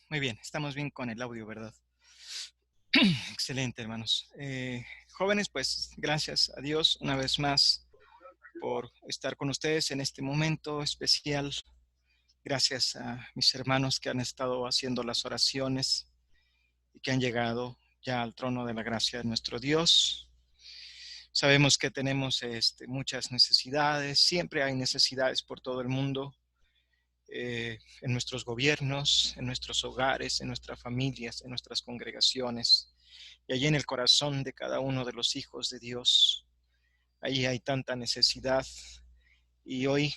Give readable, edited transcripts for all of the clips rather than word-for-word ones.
Muy bien, estamos bien con el audio, ¿verdad? Excelente, hermanos. Jóvenes, pues gracias a Dios una vez más por estar con ustedes en este momento especial. Gracias a mis hermanos que han estado haciendo las oraciones y que han llegado ya al trono de la gracia de nuestro Dios. Sabemos que tenemos muchas necesidades, siempre hay necesidades por todo el mundo, en nuestros gobiernos, en nuestros hogares, en nuestras familias, en nuestras congregaciones. Y allí en el corazón de cada uno de los hijos de Dios, ahí hay tanta necesidad. Y hoy,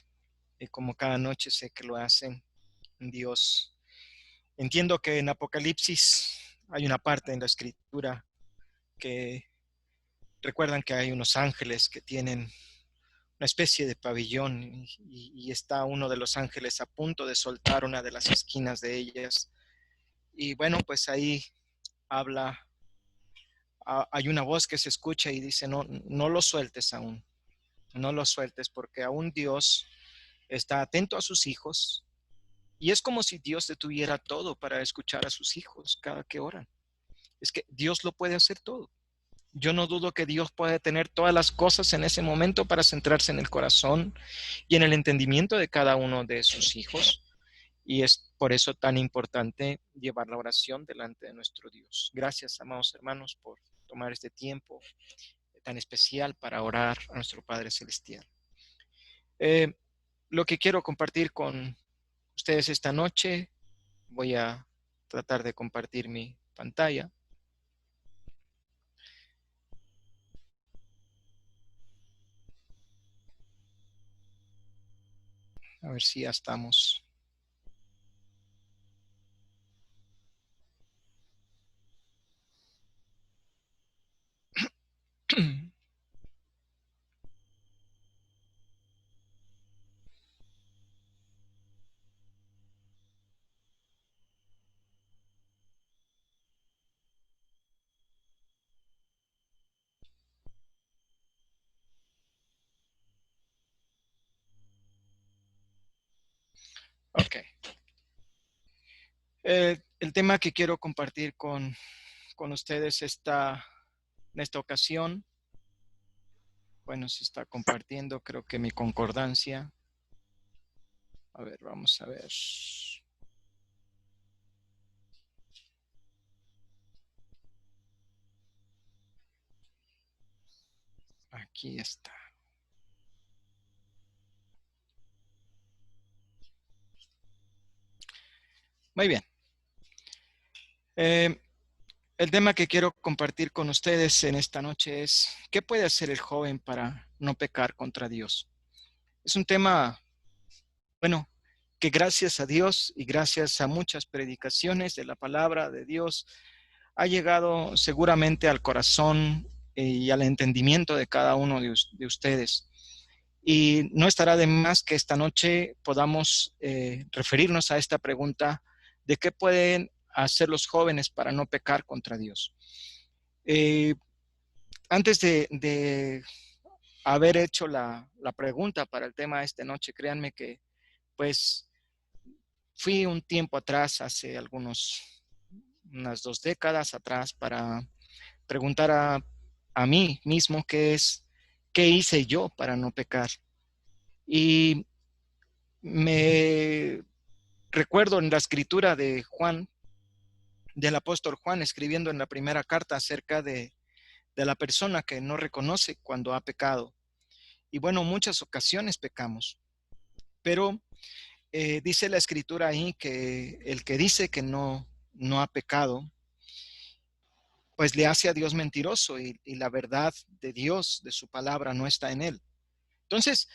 como cada noche sé que lo hacen, Dios. Entiendo que en Apocalipsis hay una parte en la escritura que recuerdan que hay unos ángeles que tienen una especie de pabellón y está uno de los ángeles a punto de soltar una de las esquinas de ellas. Y bueno, pues ahí habla, hay una voz que se escucha y dice, no, no lo sueltes aún, no lo sueltes porque aún Dios está atento a sus hijos y es como si Dios detuviera todo para escuchar a sus hijos cada que oran. Es que Dios lo puede hacer todo. Yo no dudo que Dios puede tener todas las cosas en ese momento para centrarse en el corazón y en el entendimiento de cada uno de sus hijos. Y es por eso tan importante llevar la oración delante de nuestro Dios. Gracias, amados hermanos, por tomar este tiempo tan especial para orar a nuestro Padre Celestial. Lo que quiero compartir con ustedes esta noche, voy a tratar de compartir mi pantalla. A ver si ya estamos. Ok. El tema que quiero compartir con ustedes en esta ocasión, bueno, se está compartiendo, creo que mi concordancia. A ver, vamos a ver. Aquí está. Muy bien. El tema que quiero compartir con ustedes en esta noche es, ¿qué puede hacer el joven para no pecar contra Dios? Es un tema, bueno, que gracias a Dios y gracias a muchas predicaciones de la palabra de Dios ha llegado seguramente al corazón y al entendimiento de cada uno de ustedes. Y no estará de más que esta noche podamos referirnos a esta pregunta de qué pueden hacer los jóvenes para no pecar contra Dios. Eh, Antes de haber hecho la pregunta para el tema de esta noche, créanme que pues fui un tiempo atrás, hace unas 2 décadas atrás, para preguntar a mí mismo qué hice yo para no pecar. Y me recuerdo en la escritura de Juan, del apóstol Juan, escribiendo en la primera carta acerca de la persona que no reconoce cuando ha pecado. Y bueno, muchas ocasiones pecamos, pero dice la escritura ahí que el que dice que no ha pecado, pues le hace a Dios mentiroso y la verdad de Dios, de su palabra, no está en él. Entonces,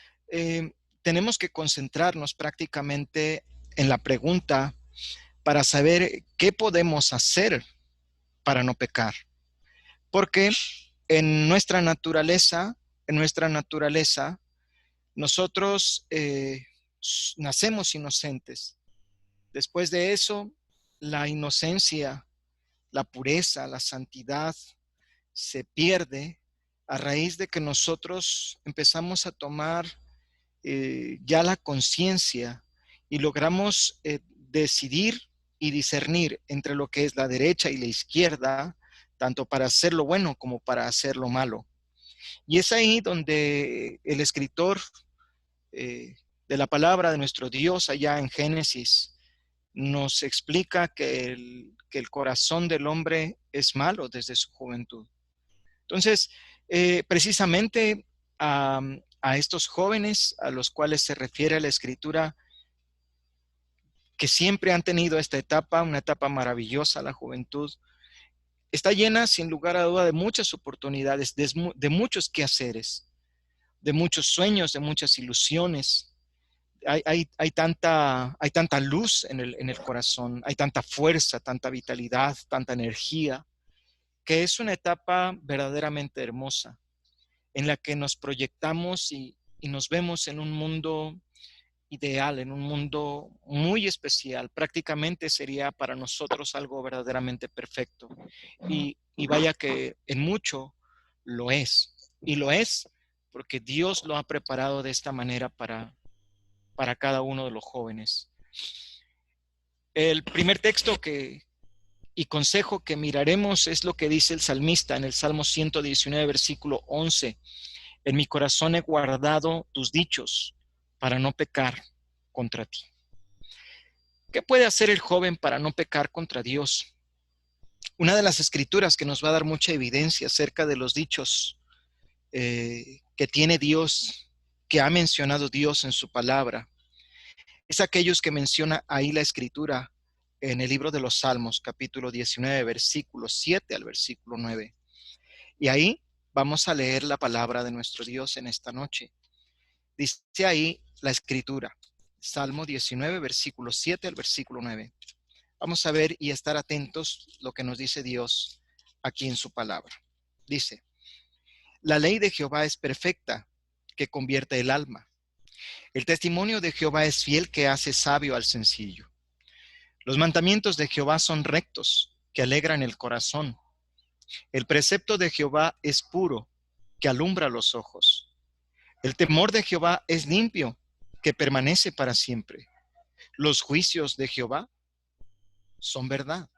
tenemos que concentrarnos prácticamente en la pregunta para saber qué podemos hacer para no pecar. Porque en nuestra naturaleza, nosotros nacemos inocentes. Después de eso, la inocencia, la pureza, la santidad se pierde a raíz de que nosotros empezamos a tomar ya la conciencia y logramos decidir y discernir entre lo que es la derecha y la izquierda, tanto para hacer lo bueno como para hacer lo malo. Y es ahí donde el escritor de la palabra de nuestro Dios allá en Génesis nos explica que el corazón del hombre es malo desde su juventud. Entonces, precisamente a estos jóvenes a los cuales se refiere la escritura, que siempre han tenido esta etapa, una etapa maravillosa, la juventud, está llena sin lugar a duda de muchas oportunidades, de muchos quehaceres, de muchos sueños, de muchas ilusiones. Hay tanta luz en el corazón, hay tanta fuerza, tanta vitalidad, tanta energía, que es una etapa verdaderamente hermosa, en la que nos proyectamos y nos vemos en un mundo ideal, en un mundo muy especial. Prácticamente sería para nosotros algo verdaderamente perfecto. Y vaya que en mucho lo es. Y lo es porque Dios lo ha preparado de esta manera para cada uno de los jóvenes. El primer texto y consejo que miraremos es lo que dice el salmista en el Salmo 119, versículo 11. En mi corazón he guardado tus dichos para no pecar contra ti. ¿Qué puede hacer el joven para no pecar contra Dios? Una de las escrituras que nos va a dar mucha evidencia acerca de los dichos que tiene Dios, que ha mencionado Dios en su palabra, es aquellos que menciona ahí la escritura en el libro de los Salmos, capítulo 19, versículo 7 al versículo 9. Y ahí vamos a leer la palabra de nuestro Dios en esta noche. Dice ahí la escritura, Salmo 19, versículo 7 al versículo 9. Vamos a ver y estar atentos lo que nos dice Dios aquí en su palabra. Dice, la ley de Jehová es perfecta, que convierte el alma. El testimonio de Jehová es fiel, que hace sabio al sencillo. Los mandamientos de Jehová son rectos, que alegran el corazón. El precepto de Jehová es puro, que alumbra los ojos. El temor de Jehová es limpio, que permanece para siempre. Los juicios de Jehová son verdad,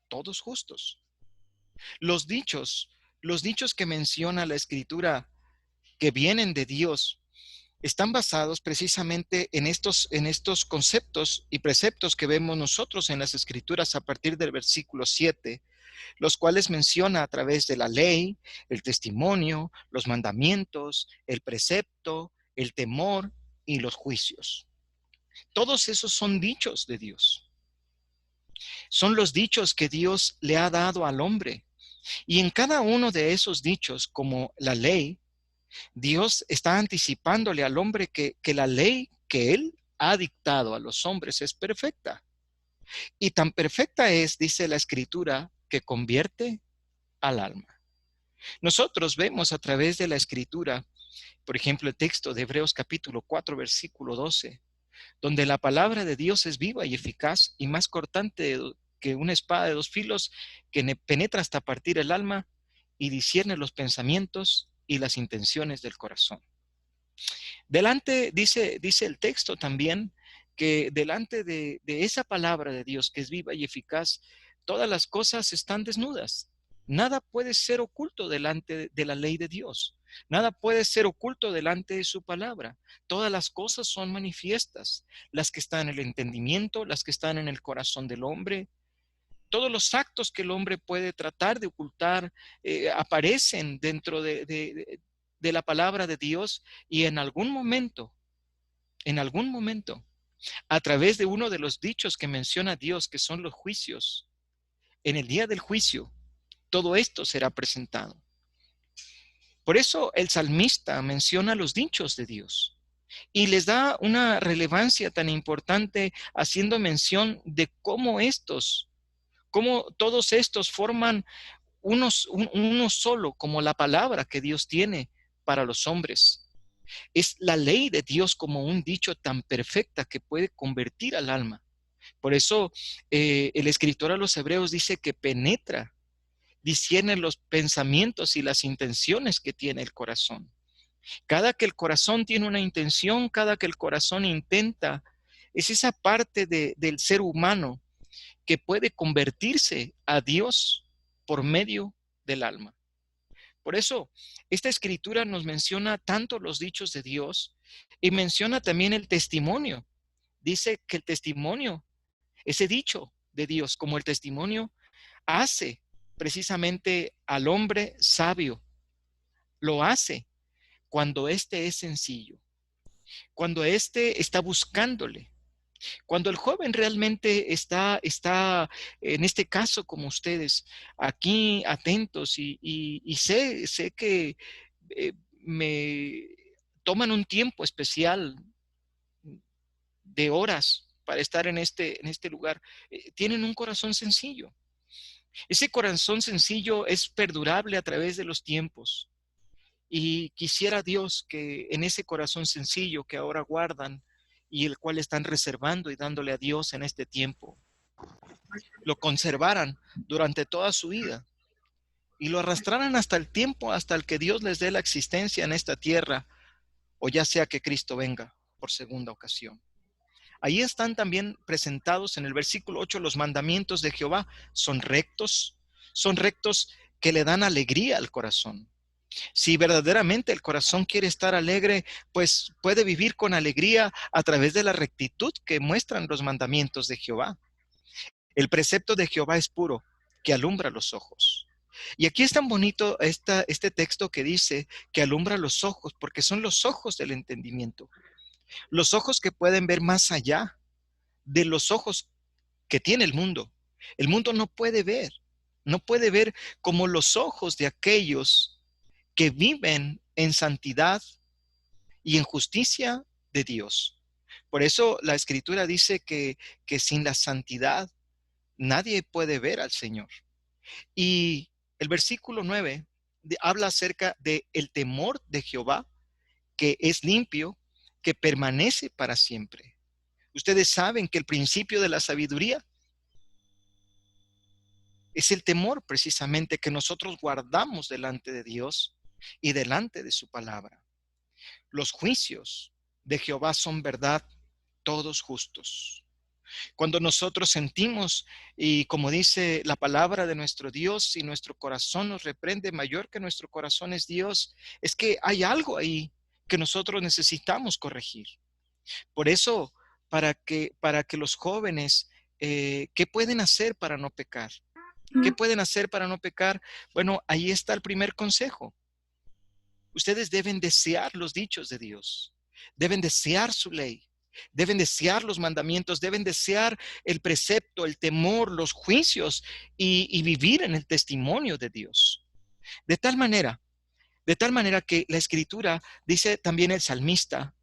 todos justos. Los dichos, los dichos que menciona la escritura que vienen de Dios están basados precisamente en estos conceptos y preceptos que vemos nosotros en las escrituras a partir del versículo 7, los cuales menciona a través de la ley, el testimonio, los mandamientos, el precepto, el temor y los juicios. Todos esos son dichos de Dios. Son los dichos que Dios le ha dado al hombre. Y en cada uno de esos dichos, como la ley, Dios está anticipándole al hombre que la ley que Él ha dictado a los hombres es perfecta. Y tan perfecta es, dice la Escritura, que convierte al alma. Nosotros vemos a través de la Escritura, por ejemplo, el texto de Hebreos capítulo 4, versículo 12, donde la palabra de Dios es viva y eficaz y más cortante que una espada de dos filos, que penetra hasta partir el alma y discierne los pensamientos y las intenciones del corazón. Delante, dice el texto también, que delante de esa palabra de Dios que es viva y eficaz, todas las cosas están desnudas. Nada puede ser oculto delante de la ley de Dios. Nada puede ser oculto delante de su palabra. Todas las cosas son manifiestas, las que están en el entendimiento, las que están en el corazón del hombre. Todos los actos que el hombre puede tratar de ocultar aparecen dentro de la palabra de Dios, y en algún momento, a través de uno de los dichos que menciona Dios, que son los juicios, en el día del juicio, todo esto será presentado. Por eso el salmista menciona los dichos de Dios y les da una relevancia tan importante, haciendo mención de cómo todos estos forman uno solo, como la palabra que Dios tiene para los hombres. Es la ley de Dios como un dicho tan perfecta que puede convertir al alma. Por eso el escritor a los Hebreos dice que penetra, discierne los pensamientos y las intenciones que tiene el corazón. Cada que el corazón tiene una intención, cada que el corazón intenta, es esa parte del ser humano que puede convertirse a Dios por medio del alma. Por eso, esta escritura nos menciona tanto los dichos de Dios y menciona también el testimonio. Dice que el testimonio, ese dicho de Dios como el testimonio, hace precisamente al hombre sabio. Lo hace cuando éste es sencillo, cuando éste está buscándole. Cuando el joven realmente está en este caso como ustedes, aquí atentos y sé que me toman un tiempo especial de horas para estar en este lugar, tienen un corazón sencillo. Ese corazón sencillo es perdurable a través de los tiempos. Y quisiera Dios que en ese corazón sencillo que ahora guardan y el cual están reservando y dándole a Dios en este tiempo, lo conservaran durante toda su vida y lo arrastraran hasta el tiempo, hasta el que Dios les dé la existencia en esta tierra, o ya sea que Cristo venga por segunda ocasión. Ahí están también presentados en el versículo 8 los mandamientos de Jehová. Son rectos que le dan alegría al corazón. Si verdaderamente el corazón quiere estar alegre, pues puede vivir con alegría a través de la rectitud que muestran los mandamientos de Jehová. El precepto de Jehová es puro, que alumbra los ojos. Y aquí es tan bonito este texto que dice que alumbra los ojos, porque son los ojos del entendimiento. Los ojos que pueden ver más allá de los ojos que tiene el mundo. El mundo no puede ver como los ojos de aquellos que viven en santidad y en justicia de Dios. Por eso la escritura dice que sin la santidad nadie puede ver al Señor. Y el versículo 9 habla acerca de el temor de Jehová, que es limpio, que permanece para siempre. Ustedes saben que el principio de la sabiduría es el temor precisamente que nosotros guardamos delante de Dios y delante de su palabra. Los juicios de Jehová son verdad, todos justos. Cuando nosotros sentimos, y como dice la palabra de nuestro Dios, si nuestro corazón nos reprende, mayor que nuestro corazón es Dios, es que hay algo ahí que nosotros necesitamos corregir. Por eso, para que los jóvenes, ¿qué pueden hacer para no pecar? ¿Qué pueden hacer para no pecar? Bueno, ahí está el primer consejo. Ustedes deben desear los dichos de Dios, deben desear su ley, deben desear los mandamientos, deben desear el precepto, el temor, los juicios y vivir en el testimonio de Dios. De tal manera que la escritura dice también el salmista,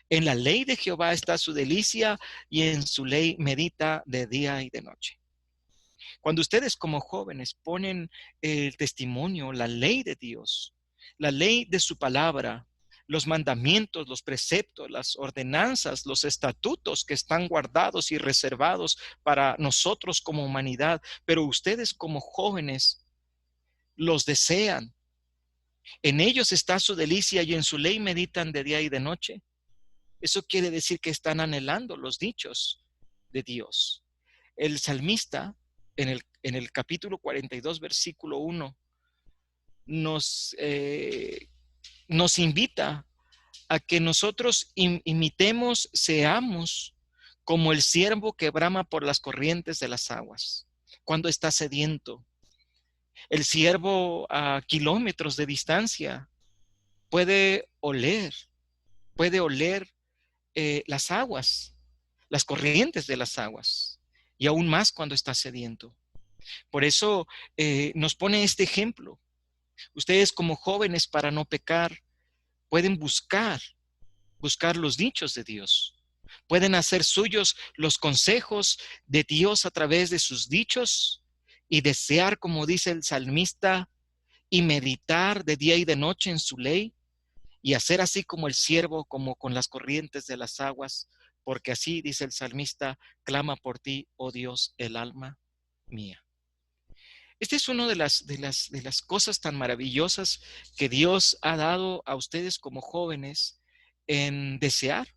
en la ley de Jehová está su delicia y en su ley medita de día y de noche. Cuando ustedes como jóvenes ponen el testimonio, la ley de Dios, la ley de su palabra, los mandamientos, los preceptos, las ordenanzas, los estatutos que están guardados y reservados para nosotros como humanidad, pero ustedes como jóvenes los desean. En ellos está su delicia y en su ley meditan de día y de noche. Eso quiere decir que están anhelando los dichos de Dios. El salmista en el capítulo 42, versículo 1, nos invita a que nosotros imitemos, seamos como el ciervo que brama por las corrientes de las aguas, cuando está sediento. El ciervo a kilómetros de distancia puede oler las aguas, las corrientes de las aguas, y aún más cuando está sediento. Por eso nos pone este ejemplo. Ustedes como jóvenes, para no pecar, pueden buscar los dichos de Dios. Pueden hacer suyos los consejos de Dios a través de sus dichos y desear, como dice el salmista, y meditar de día y de noche en su ley y hacer así como el siervo, como con las corrientes de las aguas, porque así, dice el salmista, clama por ti, oh Dios, el alma mía. Esta es una de las cosas tan maravillosas que Dios ha dado a ustedes como jóvenes en desear.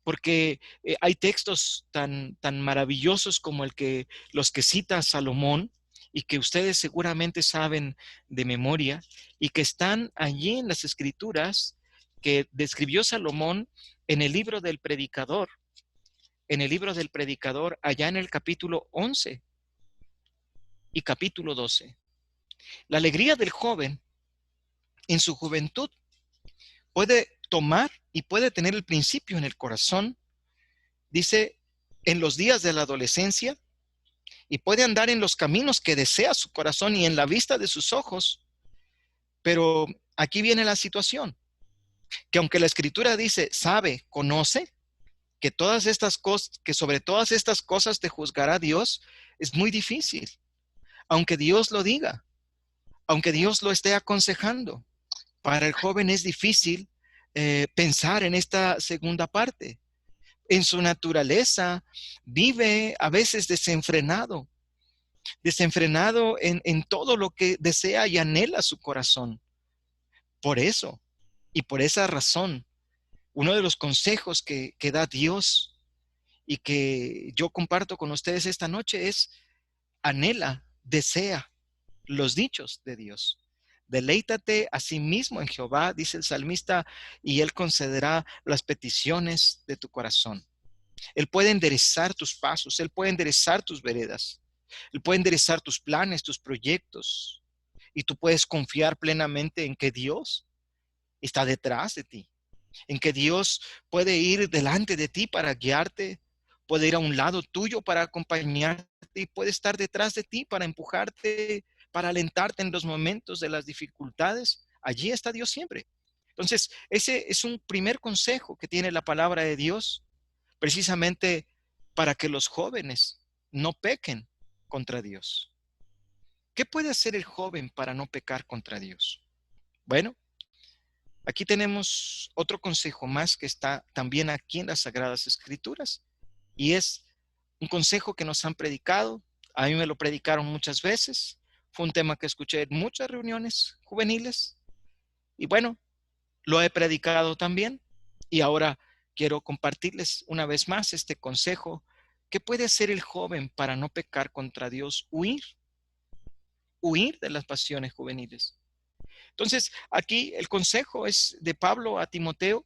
porque hay textos tan maravillosos como los que cita Salomón y que ustedes seguramente saben de memoria y que están allí en las escrituras que describió Salomón en el libro del Predicador, allá en el capítulo 11 y capítulo 12. La alegría del joven en su juventud puede tomar y puede tener el principio en el corazón, dice, en los días de la adolescencia, y puede andar en los caminos que desea su corazón y en la vista de sus ojos. Pero aquí viene la situación, que aunque la escritura dice, sabe, conoce, que todas estas cosas, que sobre todas estas cosas te juzgará Dios, es muy difícil. Aunque Dios lo diga, aunque Dios lo esté aconsejando, para el joven es difícil pensar en esta segunda parte. En su naturaleza vive a veces desenfrenado en todo lo que desea y anhela su corazón. Por eso y por esa razón, uno de los consejos que da Dios y que yo comparto con ustedes esta noche es: anhela, desea los dichos de Dios. Deleítate a sí mismo en Jehová, dice el salmista, y Él concederá las peticiones de tu corazón. Él puede enderezar tus pasos, Él puede enderezar tus veredas, Él puede enderezar tus planes, tus proyectos, y tú puedes confiar plenamente en que Dios está detrás de ti, en que Dios puede ir delante de ti para guiarte, puede ir a un lado tuyo para acompañarte y puede estar detrás de ti para empujarte, para alentarte en los momentos de las dificultades. Allí está Dios siempre. Entonces, ese es un primer consejo que tiene la palabra de Dios, precisamente para que los jóvenes no pequen contra Dios. ¿Qué puede hacer el joven para no pecar contra Dios? Bueno, aquí tenemos otro consejo más que está también aquí en las Sagradas Escrituras, y es un consejo que nos han predicado. A mí me lo predicaron muchas veces. Fue un tema que escuché en muchas reuniones juveniles y bueno, lo he predicado también y ahora quiero compartirles una vez más este consejo. ¿Qué puede hacer el joven para no pecar contra Dios? Huir de las pasiones juveniles. Entonces, aquí el consejo es de Pablo a Timoteo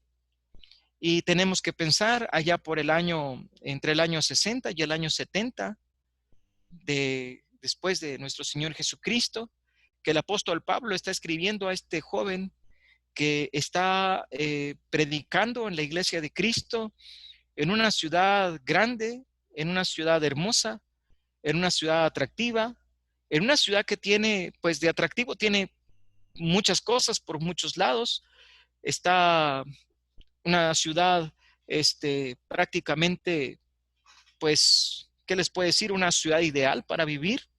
y tenemos que pensar allá por entre el año 60 y el año 70 después de nuestro Señor Jesucristo, que el apóstol Pablo está escribiendo a este joven que está predicando en la iglesia de Cristo en una ciudad grande, en una ciudad hermosa, en una ciudad atractiva, en una ciudad que tiene, pues de atractivo, tiene muchas cosas por muchos lados. Está una ciudad prácticamente, pues, ¿qué les puedo decir? Una ciudad ideal para vivir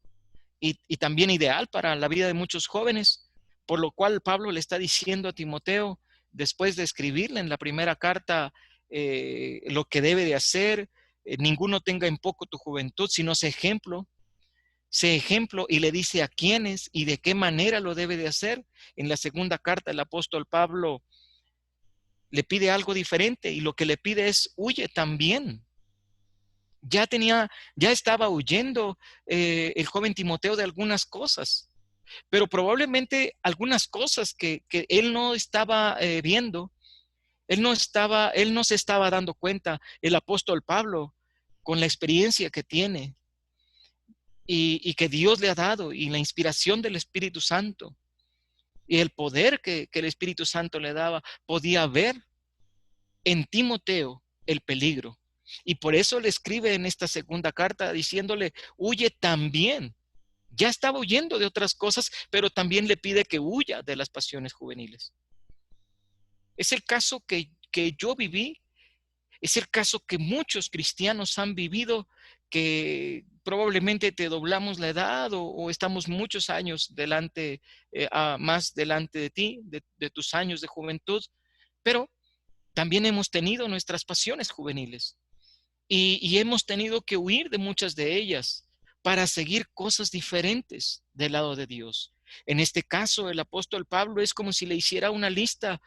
y también ideal para la vida de muchos jóvenes, por lo cual Pablo le está diciendo a Timoteo, después de escribirle en la primera carta lo que debe de hacer, ninguno tenga en poco tu juventud, sino sé ejemplo, y le dice a quiénes y de qué manera lo debe de hacer. En la segunda carta el apóstol Pablo le pide algo diferente y lo que le pide es: huye también. Ya estaba huyendo el joven Timoteo de algunas cosas, pero probablemente algunas cosas que él no estaba viendo, él no se estaba dando cuenta, el apóstol Pablo, con la experiencia que tiene y que Dios le ha dado y la inspiración del Espíritu Santo y el poder que el Espíritu Santo le daba, podía ver en Timoteo el peligro. Y por eso le escribe en esta segunda carta diciéndole: huye también. Ya estaba huyendo de otras cosas, pero también le pide que huya de las pasiones juveniles. Es el caso que yo viví, es el caso que muchos cristianos han vivido, que probablemente te doblamos la edad o estamos muchos años más delante de ti, de tus años de juventud, pero también hemos tenido nuestras pasiones juveniles y hemos tenido que huir de muchas de ellas para seguir cosas diferentes del lado de Dios. En este caso, el apóstol Pablo es como si le hiciera una lista,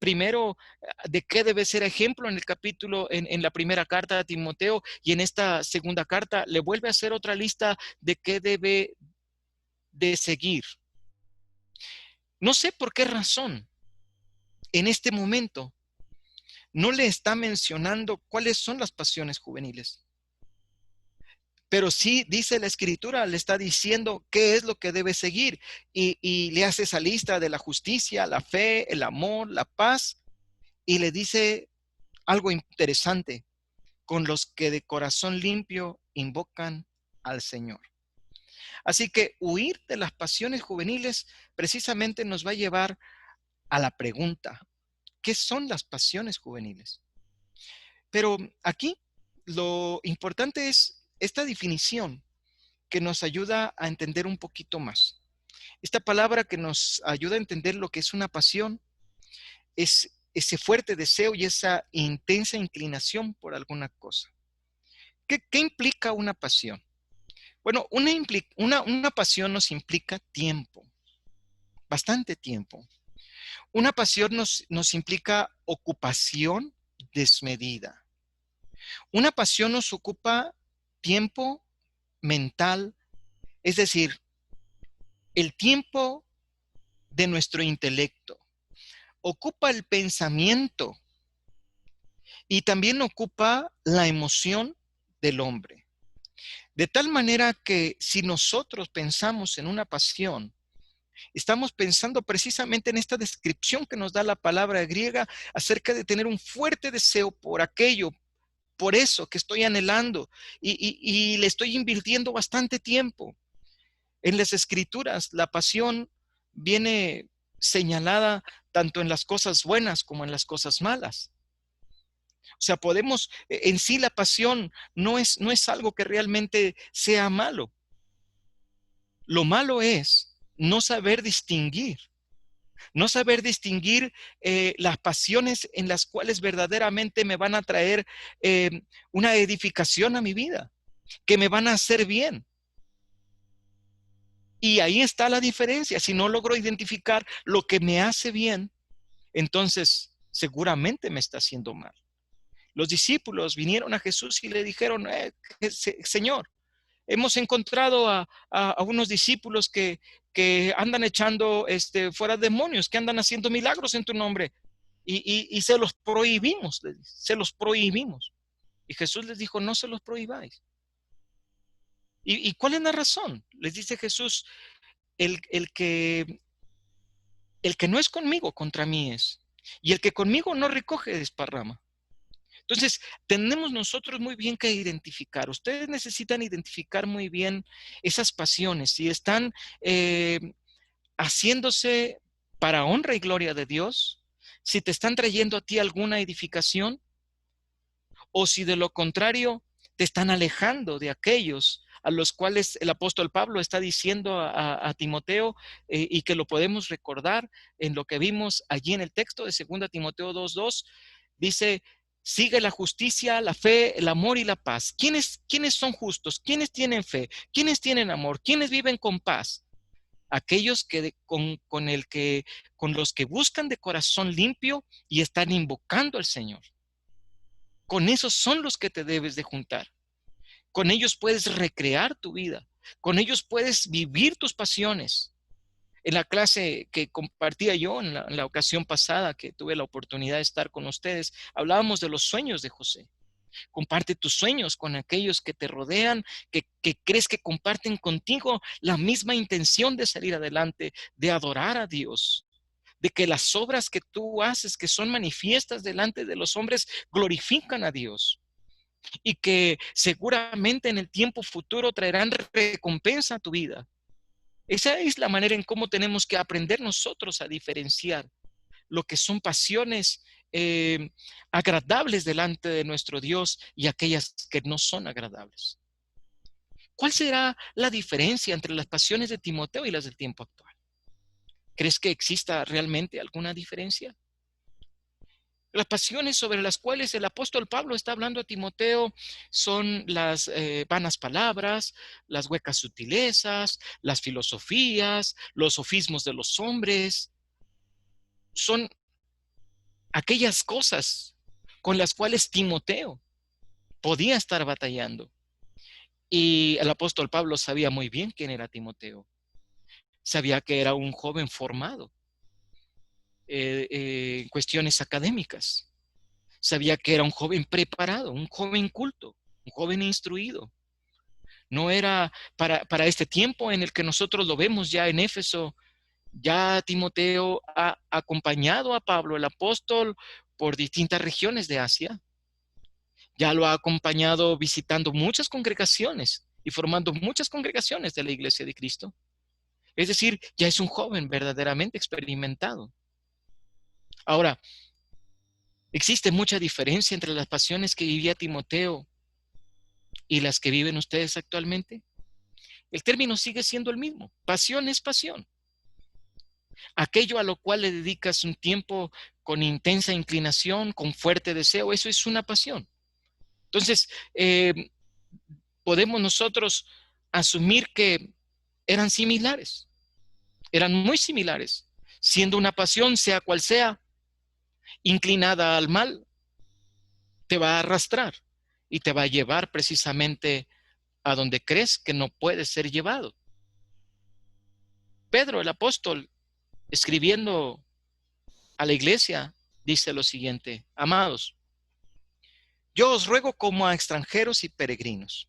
primero, de qué debe ser ejemplo en el capítulo, en la primera carta de Timoteo, y en esta segunda carta le vuelve a hacer otra lista de qué debe de seguir. No sé por qué razón en este momento no le está mencionando cuáles son las pasiones juveniles. Pero sí dice la escritura, le está diciendo qué es lo que debe seguir y le hace esa lista de la justicia, la fe, el amor, la paz, y le dice algo interesante: con los que de corazón limpio invocan al Señor. Así que huir de las pasiones juveniles precisamente nos va a llevar a la pregunta: ¿qué son las pasiones juveniles? Pero aquí lo importante es esta definición que nos ayuda a entender un poquito más. Esta palabra que nos ayuda a entender lo que es una pasión es ese fuerte deseo y esa intensa inclinación por alguna cosa. ¿Qué implica una pasión? Bueno, una pasión nos implica tiempo, bastante tiempo. Una pasión nos implica ocupación desmedida. Una pasión nos ocupa tiempo mental, es decir, el tiempo de nuestro intelecto, ocupa el pensamiento y también ocupa la emoción del hombre. De tal manera que si nosotros pensamos en una pasión, estamos pensando precisamente en esta descripción que nos da la palabra griega acerca de tener un fuerte deseo por aquello, por eso que estoy anhelando y le estoy invirtiendo bastante tiempo. En las escrituras, la pasión viene señalada tanto en las cosas buenas como en las cosas malas. O sea, podemos, en sí la pasión no es algo que realmente sea malo. Lo malo es no saber distinguir las pasiones en las cuales verdaderamente me van a traer una edificación a mi vida, que me van a hacer bien. Y ahí está la diferencia. Si no logro identificar lo que me hace bien, entonces seguramente me está haciendo mal. Los discípulos vinieron a Jesús y le dijeron: Señor, hemos encontrado a unos discípulos que andan echando fuera demonios, que andan haciendo milagros en tu nombre. Y se los prohibimos, se los prohibimos. Y Jesús les dijo: no se los prohibáis. ¿Y cuál es la razón? Les dice Jesús: el, el, que, el que no es conmigo, contra mí es. Y el que conmigo no recoge, desparrama. Entonces, tenemos nosotros muy bien que identificar. Ustedes necesitan identificar muy bien esas pasiones. Si están haciéndose para honra y gloria de Dios, si te están trayendo a ti alguna edificación, o si de lo contrario te están alejando de aquellos a los cuales el apóstol Pablo está diciendo a Timoteo, y que lo podemos recordar en lo que vimos allí en el texto de 2 Timoteo 2:2, dice: sigue la justicia, la fe, el amor y la paz. ¿Quiénes son justos? ¿Quiénes tienen fe? ¿Quiénes tienen amor? ¿Quiénes viven con paz? Aquellos con los que buscan de corazón limpio y están invocando al Señor. Con esos son los que te debes de juntar. Con ellos puedes recrear tu vida. Con ellos puedes vivir tus pasiones. En la clase que compartía yo en la ocasión pasada que tuve la oportunidad de estar con ustedes, hablábamos de los sueños de José. Comparte tus sueños con aquellos que te rodean, que crees que comparten contigo la misma intención de salir adelante, de adorar a Dios, de que las obras que tú haces, que son manifiestas delante de los hombres, glorifican a Dios y que seguramente en el tiempo futuro traerán recompensa a tu vida. Esa es la manera en cómo tenemos que aprender nosotros a diferenciar lo que son pasiones agradables delante de nuestro Dios y aquellas que no son agradables. ¿Cuál será la diferencia entre las pasiones de Timoteo y las del tiempo actual? ¿Crees que exista realmente alguna diferencia? Las pasiones sobre las cuales el apóstol Pablo está hablando a Timoteo son las vanas palabras, las huecas sutilezas, las filosofías, los sofismos de los hombres. Son aquellas cosas con las cuales Timoteo podía estar batallando. Y el apóstol Pablo sabía muy bien quién era Timoteo. Sabía que era un joven formado en cuestiones académicas. Sabía que era un joven preparado, un joven culto, un joven instruido. No era para este tiempo en el que nosotros lo vemos ya en Éfeso. Ya Timoteo ha acompañado a Pablo, el apóstol, por distintas regiones de Asia. Ya lo ha acompañado visitando muchas congregaciones y formando muchas congregaciones de la Iglesia de Cristo. Es decir, ya es un joven verdaderamente experimentado. Ahora, existe mucha diferencia entre las pasiones que vivía Timoteo y las que viven ustedes actualmente. El término sigue siendo el mismo. Pasión es pasión. Aquello a lo cual le dedicas un tiempo con intensa inclinación, con fuerte deseo, eso es una pasión. Entonces, podemos nosotros asumir que eran similares, eran muy similares, siendo una pasión, sea cual sea, inclinada al mal, te va a arrastrar y te va a llevar precisamente a donde crees que no puede ser llevado. Pedro, el apóstol, escribiendo a la iglesia, dice lo siguiente: amados, yo os ruego como a extranjeros y peregrinos,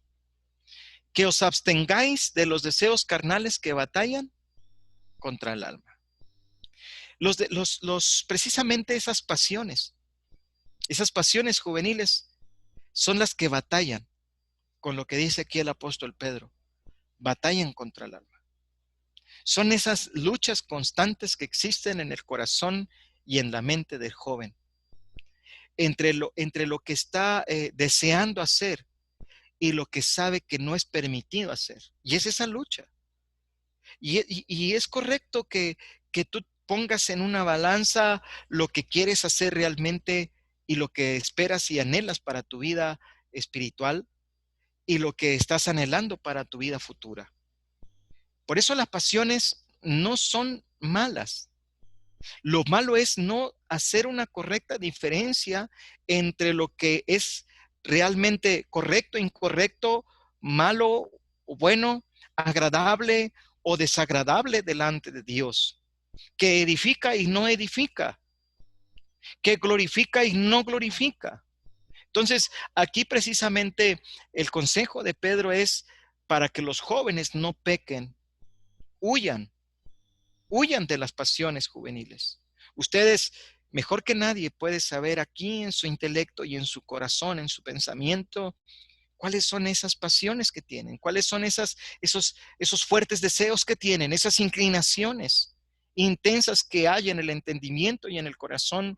que os abstengáis de los deseos carnales que batallan contra el alma. Precisamente esas pasiones juveniles son las que batallan con lo que dice aquí el apóstol Pedro, batallan contra el alma. Son esas luchas constantes que existen en el corazón y en la mente del joven, entre lo que está deseando hacer y lo que sabe que no es permitido hacer. Y es esa lucha. Y es correcto que tú pongas en una balanza lo que quieres hacer realmente y lo que esperas y anhelas para tu vida espiritual y lo que estás anhelando para tu vida futura. Por eso las pasiones no son malas. Lo malo es no hacer una correcta diferencia entre lo que es realmente correcto, incorrecto, malo o bueno, agradable o desagradable delante de Dios, que edifica y no edifica, que glorifica y no glorifica. Entonces, aquí precisamente el consejo de Pedro es para que los jóvenes no pequen, huyan de las pasiones juveniles. Ustedes, mejor que nadie, pueden saber aquí en su intelecto y en su corazón, en su pensamiento, cuáles son esas pasiones que tienen, cuáles son esos fuertes deseos que tienen, esas inclinaciones intensas que hay en el entendimiento y en el corazón,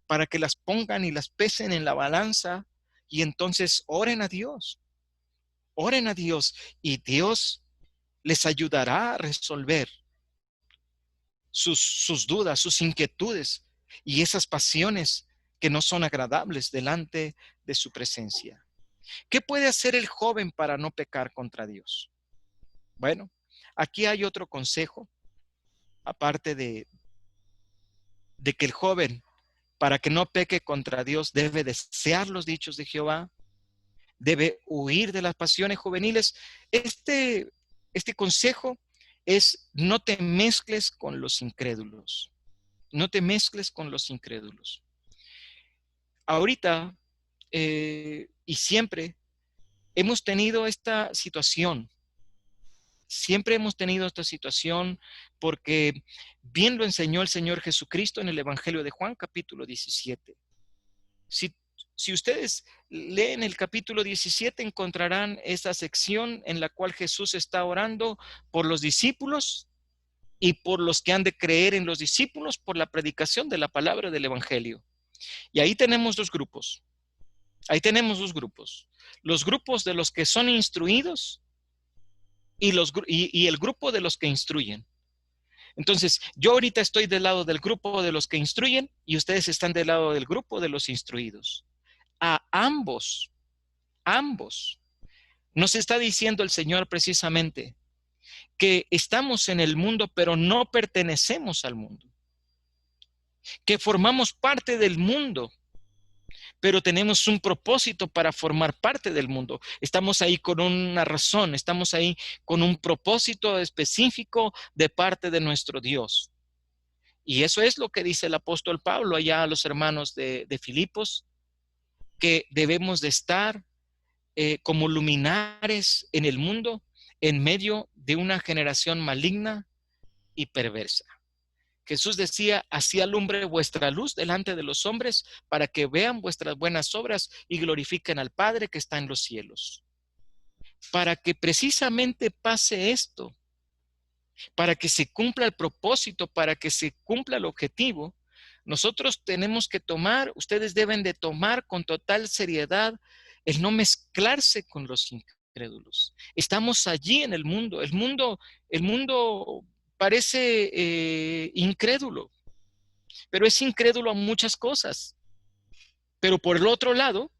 para que las pongan y las pesen en la balanza y entonces oren a Dios y Dios les ayudará a resolver sus dudas, sus inquietudes y esas pasiones que no son agradables delante de su presencia. ¿Qué puede hacer el joven para no pecar contra Dios? Bueno, aquí hay otro consejo, aparte de que el joven, para que no peque contra Dios, debe desear los dichos de Jehová, debe huir de las pasiones juveniles. Este consejo es: no te mezcles con los incrédulos. No te mezcles con los incrédulos. Ahorita y siempre hemos tenido esta situación. Siempre hemos tenido esta situación porque bien lo enseñó el Señor Jesucristo en el Evangelio de Juan, capítulo 17. Si ustedes leen el capítulo 17, encontrarán esa sección en la cual Jesús está orando por los discípulos y por los que han de creer en los discípulos por la predicación de la palabra del Evangelio. Y ahí tenemos dos grupos. Los grupos de los que son instruidos y el grupo de los que instruyen. Entonces, yo ahorita estoy del lado del grupo de los que instruyen y ustedes están del lado del grupo de los instruidos. A ambos, ambos. Nos está diciendo el Señor precisamente que estamos en el mundo, pero no pertenecemos al mundo. Que formamos parte del mundo, pero tenemos un propósito para formar parte del mundo. Estamos ahí con una razón, estamos ahí con un propósito específico de parte de nuestro Dios. Y eso es lo que dice el apóstol Pablo allá a los hermanos de Filipos, que debemos de estar como luminares en el mundo en medio de una generación maligna y perversa. Jesús decía, así alumbre vuestra luz delante de los hombres para que vean vuestras buenas obras y glorifiquen al Padre que está en los cielos. Para que precisamente pase esto, para que se cumpla el propósito, para que se cumpla el objetivo, nosotros tenemos que tomar, ustedes deben de tomar con total seriedad el no mezclarse con los incrédulos. Estamos allí en el mundo. El mundo parece incrédulo, pero es incrédulo a muchas cosas. Pero por el otro lado,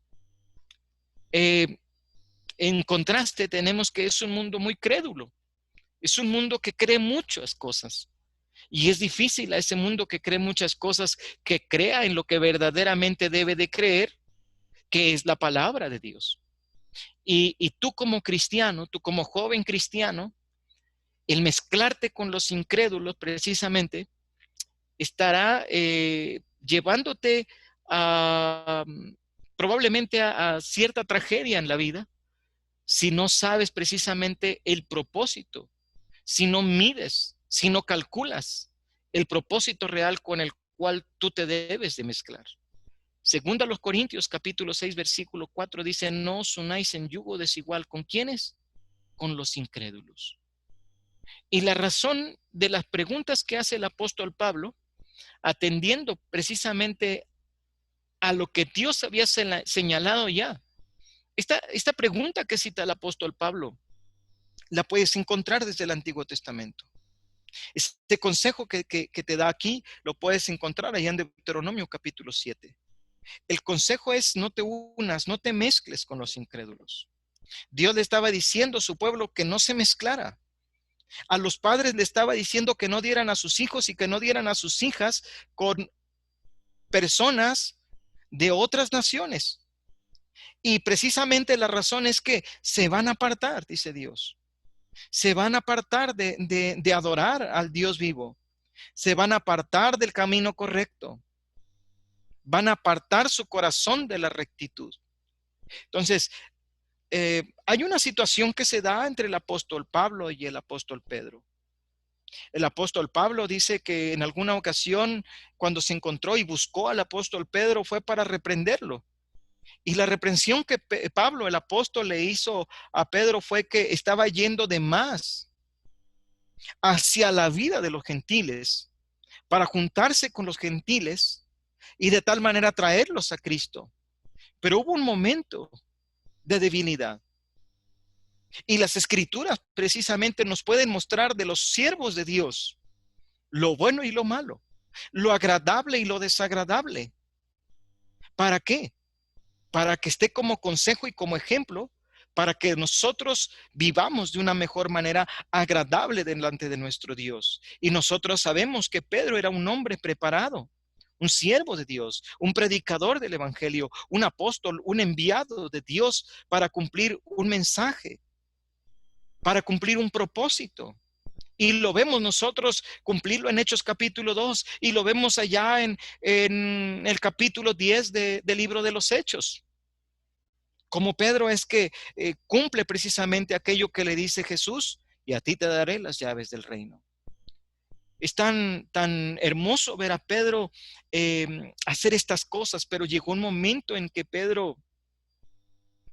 en contraste, tenemos que es un mundo muy crédulo. Es un mundo que cree muchas cosas. Y es difícil a ese mundo que cree muchas cosas, que crea en lo que verdaderamente debe de creer, que es la palabra de Dios. Y tú como cristiano, tú como joven cristiano, el mezclarte con los incrédulos precisamente estará llevándote a, probablemente a cierta tragedia en la vida si no sabes precisamente el propósito, si no mides, si no calculas el propósito real con el cual tú te debes de mezclar. Segunda a los Corintios, capítulo 6, versículo 4, dice, no os unáis en yugo desigual. ¿Con quiénes? Con los incrédulos. Y la razón de las preguntas que hace el apóstol Pablo, atendiendo precisamente a lo que Dios había señalado ya. Esta pregunta que cita el apóstol Pablo, la puedes encontrar desde el Antiguo Testamento. Este consejo que te da aquí, lo puedes encontrar allá en Deuteronomio capítulo 7. El consejo es no te unas, no te mezcles con los incrédulos. Dios le estaba diciendo a su pueblo que no se mezclara. A los padres le estaba diciendo que no dieran a sus hijos y que no dieran a sus hijas con personas de otras naciones. Y precisamente la razón es que se van a apartar, dice Dios. Se van a apartar de adorar al Dios vivo. Se van a apartar del camino correcto. Van a apartar su corazón de la rectitud. Entonces, hay una situación que se da entre el apóstol Pablo y el apóstol Pedro. El apóstol Pablo dice que en alguna ocasión, cuando se encontró y buscó al apóstol Pedro, fue para reprenderlo. Y la reprensión que Pablo, el apóstol, le hizo a Pedro fue que estaba yendo de más hacia la vida de los gentiles para juntarse con los gentiles y de tal manera traerlos a Cristo. Pero hubo un momento de debilidad. Y las escrituras precisamente nos pueden mostrar de los siervos de Dios lo bueno y lo malo, lo agradable y lo desagradable. ¿Para qué? Para que esté como consejo y como ejemplo, para que nosotros vivamos de una mejor manera agradable delante de nuestro Dios. Y nosotros sabemos que Pedro era un hombre preparado, un siervo de Dios, un predicador del evangelio, un apóstol, un enviado de Dios para cumplir un mensaje, para cumplir un propósito. Y lo vemos nosotros cumplirlo en Hechos capítulo 2 y lo vemos allá en el capítulo 10 del libro de los Hechos. Como Pedro es que cumple precisamente aquello que le dice Jesús, y a ti te daré las llaves del reino. Es tan hermoso ver a Pedro hacer estas cosas, pero llegó un momento en que Pedro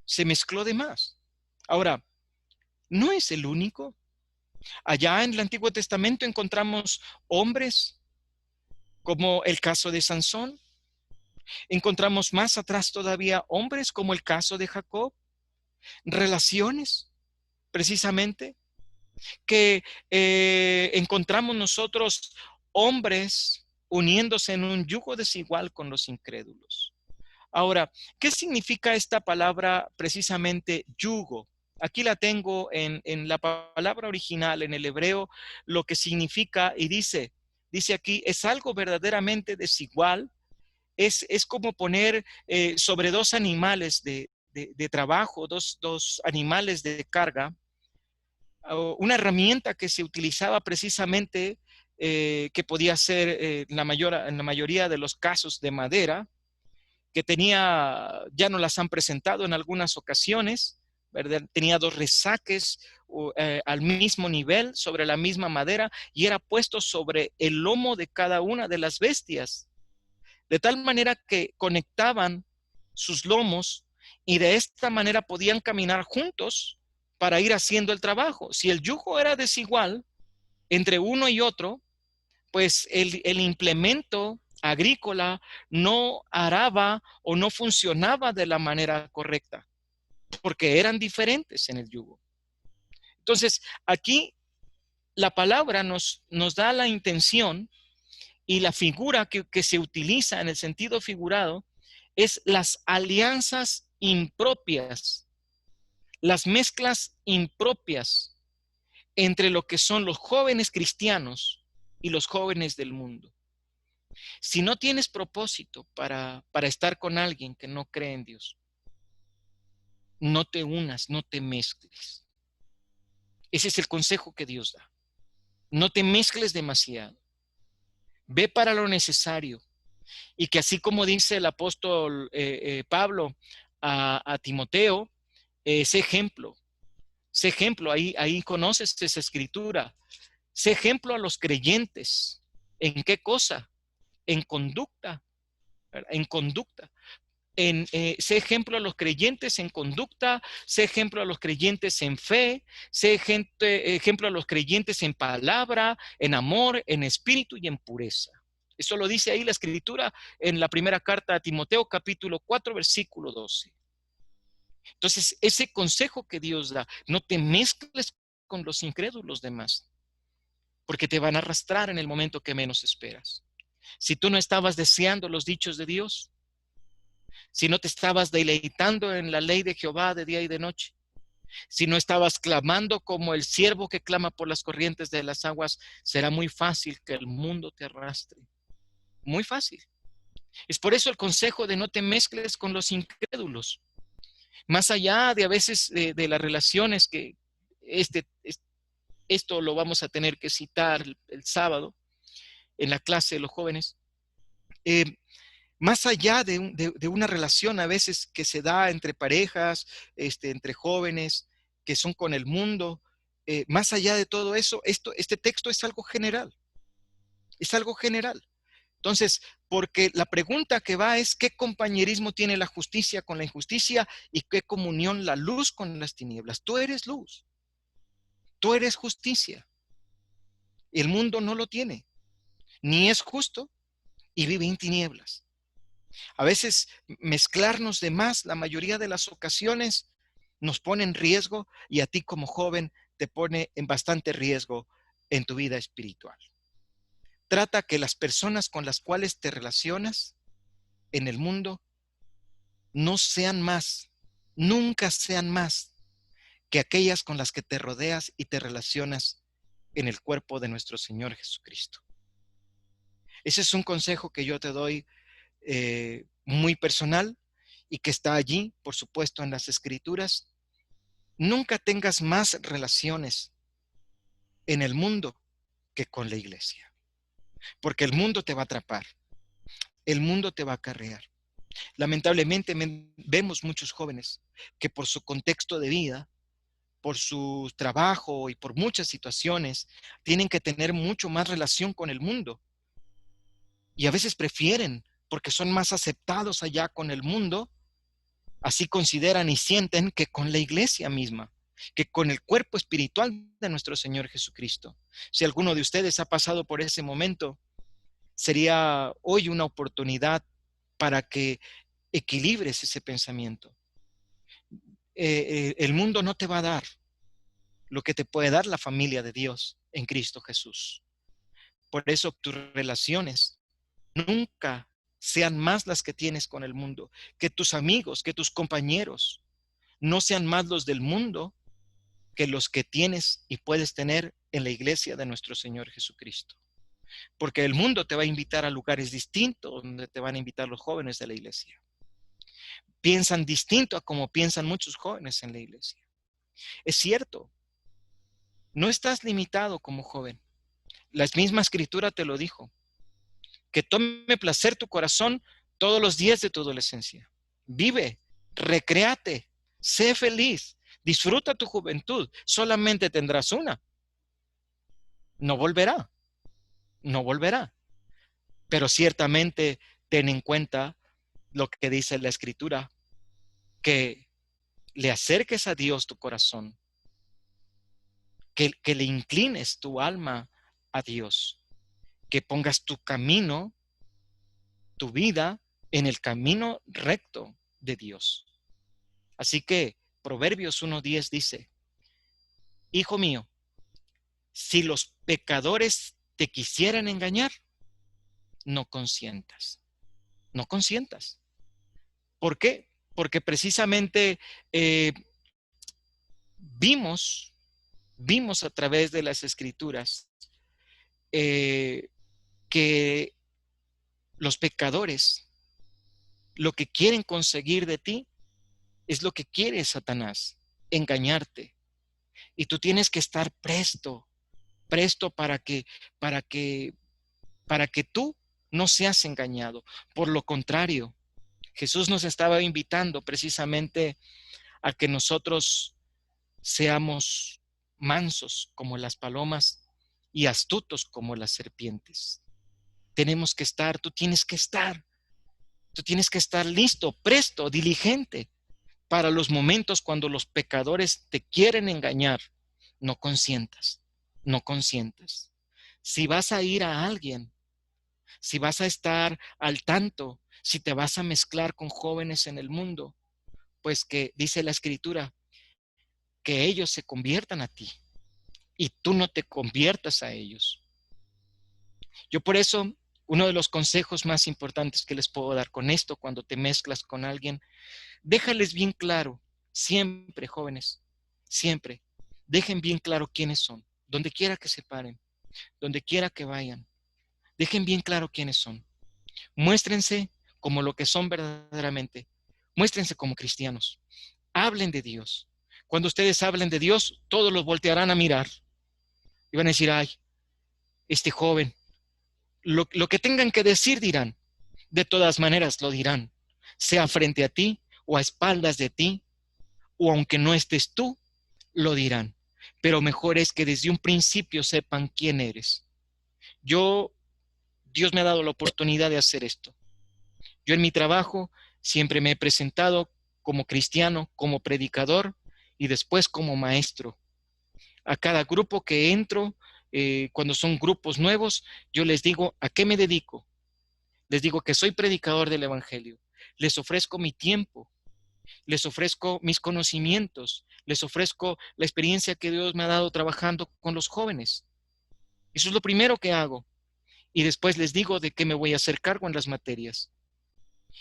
se mezcló de más. Ahora, no es el único. Allá en el Antiguo Testamento encontramos hombres como el caso de Sansón. Encontramos más atrás todavía hombres como el caso de Jacob. Relaciones, precisamente. que encontramos nosotros hombres uniéndose en un yugo desigual con los incrédulos. Ahora, ¿qué significa esta palabra precisamente yugo? Aquí la tengo en la palabra original, en el hebreo, lo que significa y dice aquí, es algo verdaderamente desigual, es como poner sobre dos animales de trabajo, dos animales de carga, una herramienta que se utilizaba precisamente, que podía ser en la mayoría de los casos de madera, que tenía, ya no las han presentado en algunas ocasiones, ¿verdad? Tenía dos resaques al mismo nivel, sobre la misma madera, y era puesto sobre el lomo de cada una de las bestias, de tal manera que conectaban sus lomos y de esta manera podían caminar juntos para ir haciendo el trabajo. Si el yugo era desigual entre uno y otro, pues el implemento agrícola no araba o no funcionaba de la manera correcta, porque eran diferentes en el yugo. Entonces, aquí la palabra nos da la intención y la figura que se utiliza en el sentido figurado es las alianzas impropias, las mezclas impropias entre lo que son los jóvenes cristianos y los jóvenes del mundo. Si no tienes propósito para estar con alguien que no cree en Dios, no te unas, no te mezcles. Ese es el consejo que Dios da. No te mezcles demasiado. Ve para lo necesario. Y que así como dice el apóstol Pablo a Timoteo, sé ejemplo. Sé ejemplo, ahí conoces esa escritura. Sé ejemplo a los creyentes. ¿En qué cosa? En conducta. ¿Verdad? En conducta. Sé ejemplo a los creyentes en conducta, sé ejemplo a los creyentes en fe, sé ejemplo a los creyentes en palabra, en amor, en espíritu y en pureza. Eso lo dice ahí la escritura en la primera carta a Timoteo, capítulo 4, versículo 12. Entonces, ese consejo que Dios da, no te mezcles con los incrédulos demás, porque te van a arrastrar en el momento que menos esperas. Si tú no estabas deseando los dichos de Dios, si no te estabas deleitando en la ley de Jehová de día y de noche, si no estabas clamando como el siervo que clama por las corrientes de las aguas, será muy fácil que el mundo te arrastre. Muy fácil. Es por eso el consejo de no te mezcles con los incrédulos. Más allá de a veces de las relaciones que esto lo vamos a tener que citar el sábado en la clase de los jóvenes. Más allá de una relación a veces que se da entre parejas, entre jóvenes que son con el mundo, más allá de todo eso, este texto es algo general, es algo general. Entonces, porque la pregunta que va es, ¿qué compañerismo tiene la justicia con la injusticia y qué comunión la luz con las tinieblas? Tú eres luz, tú eres justicia. El mundo no lo tiene, ni es justo y vive en tinieblas. A veces mezclarnos de más, la mayoría de las ocasiones, nos pone en riesgo y a ti como joven te pone en bastante riesgo en tu vida espiritual. Trata que las personas con las cuales te relacionas en el mundo no sean más, nunca sean más que aquellas con las que te rodeas y te relacionas en el cuerpo de nuestro Señor Jesucristo. Ese es un consejo que yo te doy muy personal y que está allí, por supuesto, en las Escrituras. Nunca tengas más relaciones en el mundo que con la iglesia, porque el mundo te va a atrapar, el mundo te va a acarrear. Lamentablemente vemos muchos jóvenes que por su contexto de vida, por su trabajo y por muchas situaciones, tienen que tener mucho más relación con el mundo. Y a veces prefieren, porque son más aceptados allá con el mundo, así consideran y sienten que con la iglesia misma, que con el cuerpo espiritual de nuestro Señor Jesucristo. Si alguno de ustedes ha pasado por ese momento, sería hoy una oportunidad para que equilibres ese pensamiento. El mundo no te va a dar lo que te puede dar la familia de Dios en Cristo Jesús. Por eso tus relaciones nunca sean más las que tienes con el mundo, que tus amigos, que tus compañeros no sean más los del mundo que los que tienes y puedes tener en la iglesia de nuestro Señor Jesucristo. Porque el mundo te va a invitar a lugares distintos donde te van a invitar los jóvenes de la iglesia. Piensan distinto a como piensan muchos jóvenes en la iglesia. Es cierto, no estás limitado como joven. La misma escritura te lo dijo. Que tome placer tu corazón todos los días de tu adolescencia. Vive, recréate, sé feliz, disfruta tu juventud. Solamente tendrás una. No volverá, no volverá. Pero ciertamente ten en cuenta lo que dice la escritura, que le acerques a Dios tu corazón, que le inclines tu alma a Dios, que pongas tu camino, tu vida en el camino recto de Dios. Así que Proverbios 1:10 dice, hijo mío, si los pecadores te quisieran engañar, no consientas, no consientas. ¿Por qué? Porque precisamente vimos a través de las escrituras que los pecadores lo que quieren conseguir de ti es lo que quiere Satanás, engañarte. Y tú tienes que estar presto para que tú no seas engañado. Por lo contrario, Jesús nos estaba invitando precisamente a que nosotros seamos mansos como las palomas y astutos como las serpientes. Tenemos que estar, tú tienes que estar listo, presto, diligente para los momentos cuando los pecadores te quieren engañar. No consientas, no consientas. Si vas a ir a alguien, si vas a estar al tanto, si te vas a mezclar con jóvenes en el mundo, pues que dice la escritura, que ellos se conviertan a ti y tú no te conviertas a ellos. Yo por eso, uno de los consejos más importantes que les puedo dar con esto, cuando te mezclas con alguien, déjales bien claro, siempre jóvenes, siempre, dejen bien claro quiénes son, donde quiera que se paren, donde quiera que vayan, dejen bien claro quiénes son. Muéstrense como lo que son verdaderamente, muéstrense como cristianos, hablen de Dios. Cuando ustedes hablen de Dios, todos los voltearán a mirar y van a decir, ay, este joven, lo que tengan que decir dirán, de todas maneras lo dirán, sea frente a ti o a espaldas de ti, o aunque no estés tú, lo dirán. Pero mejor es que desde un principio sepan quién eres. Dios me ha dado la oportunidad de hacer esto. Yo en mi trabajo siempre me he presentado como cristiano, como predicador y después como maestro. A cada grupo que entro, cuando son grupos nuevos, yo les digo, ¿a qué me dedico? Les digo que soy predicador del evangelio. Les ofrezco mi tiempo, les ofrezco mis conocimientos, les ofrezco la experiencia que Dios me ha dado trabajando con los jóvenes. Eso es lo primero que hago. Y después les digo de qué me voy a hacer cargo en las materias.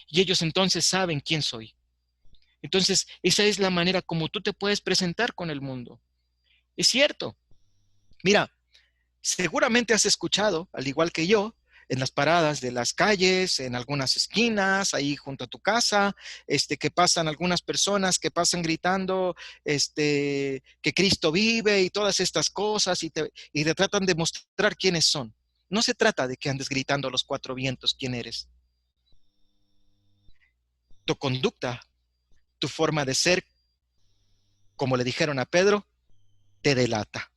Y ellos entonces saben quién soy. Entonces, esa es la manera como tú te puedes presentar con el mundo. Es cierto. Mira, seguramente has escuchado, al igual que yo, en las paradas de las calles, en algunas esquinas, ahí junto a tu casa, que pasan algunas personas que pasan gritando, que Cristo vive y todas estas cosas y te tratan de mostrar quiénes son. No se trata de que andes gritando a los cuatro vientos quién eres. Tu conducta, tu forma de ser, como le dijeron a Pedro, te delata.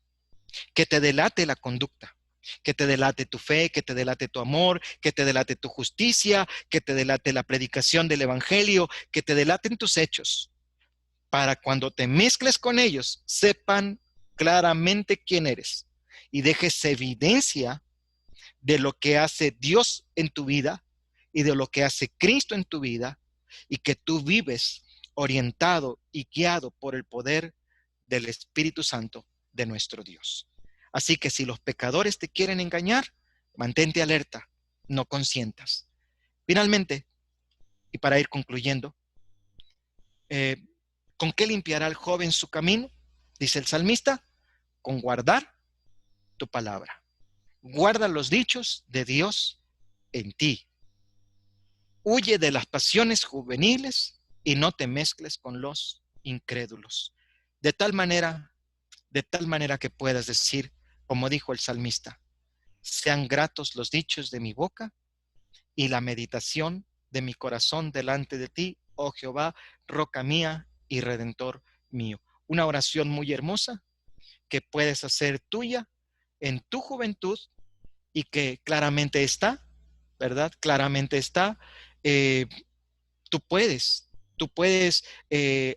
Que te delate la conducta, que te delate tu fe, que te delate tu amor, que te delate tu justicia, que te delate la predicación del evangelio, que te delaten tus hechos, para cuando te mezcles con ellos, sepan claramente quién eres y dejes evidencia de lo que hace Dios en tu vida y de lo que hace Cristo en tu vida y que tú vives orientado y guiado por el poder del Espíritu Santo de nuestro Dios. Así que si los pecadores te quieren engañar, mantente alerta, no consientas. Finalmente, y para ir concluyendo, ¿con qué limpiará el joven su camino? Dice el salmista, con guardar tu palabra. Guarda los dichos de Dios en ti. Huye de las pasiones juveniles y no te mezcles con los incrédulos. De tal manera que puedas decir, como dijo el salmista, sean gratos los dichos de mi boca y la meditación de mi corazón delante de ti, oh Jehová, roca mía y redentor mío. Una oración muy hermosa que puedes hacer tuya en tu juventud y que claramente está, ¿verdad? Claramente está. Eh, tú puedes,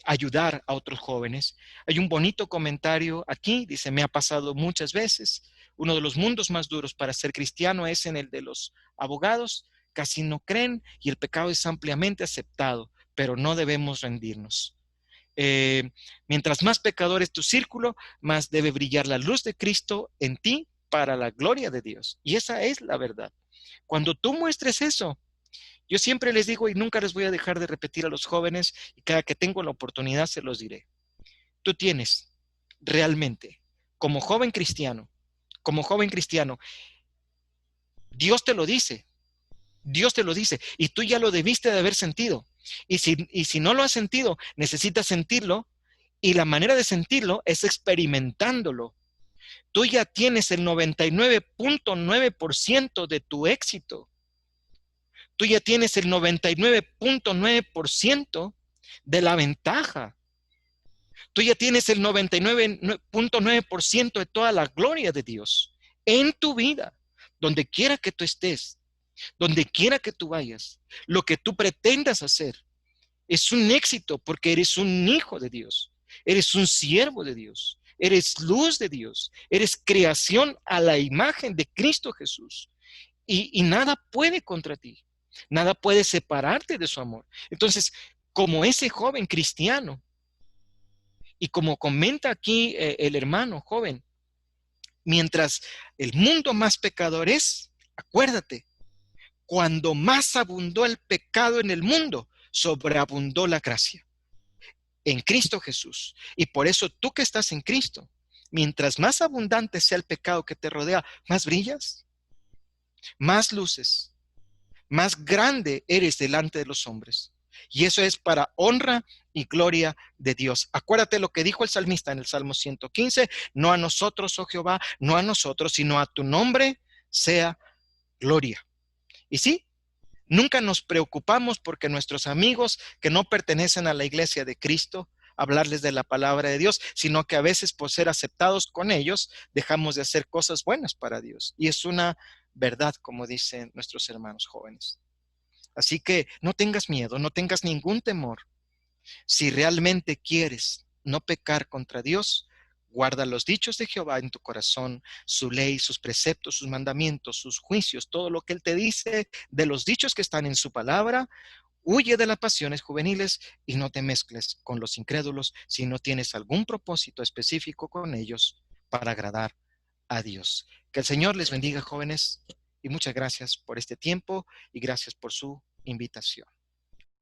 ayudar a otros jóvenes. Hay un bonito comentario aquí, dice, me ha pasado muchas veces. Uno de los mundos más duros para ser cristiano es en el de los abogados. Casi no creen y el pecado es ampliamente aceptado, pero no debemos rendirnos. Eh, Mientras más pecador es tu círculo, más debe brillar la luz de Cristo en ti para la gloria de Dios. Y esa es la verdad. Cuando tú muestres eso, yo siempre les digo y nunca les voy a dejar de repetir a los jóvenes y cada que tengo la oportunidad se los diré. Tú tienes realmente, como joven cristiano, Dios te lo dice, Dios te lo dice y tú ya lo debiste de haber sentido. Y si no lo has sentido, necesitas sentirlo y la manera de sentirlo es experimentándolo. Tú ya tienes el 99.9% de tu éxito. Tú ya tienes el 99.9% de la ventaja. Tú ya tienes el 99.9% de toda la gloria de Dios en tu vida, donde quiera que tú estés, donde quiera que tú vayas. Lo que tú pretendas hacer es un éxito porque eres un hijo de Dios, eres un siervo de Dios, eres luz de Dios, eres creación a la imagen de Cristo Jesús. Y nada puede contra ti, nada puede separarte de su amor. Entonces, como ese joven cristiano, y como comenta aquí el hermano joven, mientras el mundo más pecador es, acuérdate, cuando más abundó el pecado en el mundo, sobreabundó la gracia en Cristo Jesús. Y por eso tú que estás en Cristo, mientras más abundante sea el pecado que te rodea, más brillas, más luces, más grande eres delante de los hombres. Y eso es para honra y gloria de Dios. Acuérdate lo que dijo el salmista en el Salmo 115, no a nosotros, oh Jehová, no a nosotros, sino a tu nombre sea gloria. Y sí, nunca nos preocupamos porque nuestros amigos que no pertenecen a la iglesia de Cristo, hablarles de la palabra de Dios, sino que a veces por ser aceptados con ellos, dejamos de hacer cosas buenas para Dios. Y es una verdad, como dicen nuestros hermanos jóvenes. Así que no tengas miedo, no tengas ningún temor. Si realmente quieres no pecar contra Dios, guarda los dichos de Jehová en tu corazón, su ley, sus preceptos, sus mandamientos, sus juicios, todo lo que Él te dice de los dichos que están en su palabra. Huye de las pasiones juveniles y no te mezcles con los incrédulos si no tienes algún propósito específico con ellos para agradar a Dios. Que el Señor les bendiga, jóvenes, y muchas gracias por este tiempo y gracias por su invitación.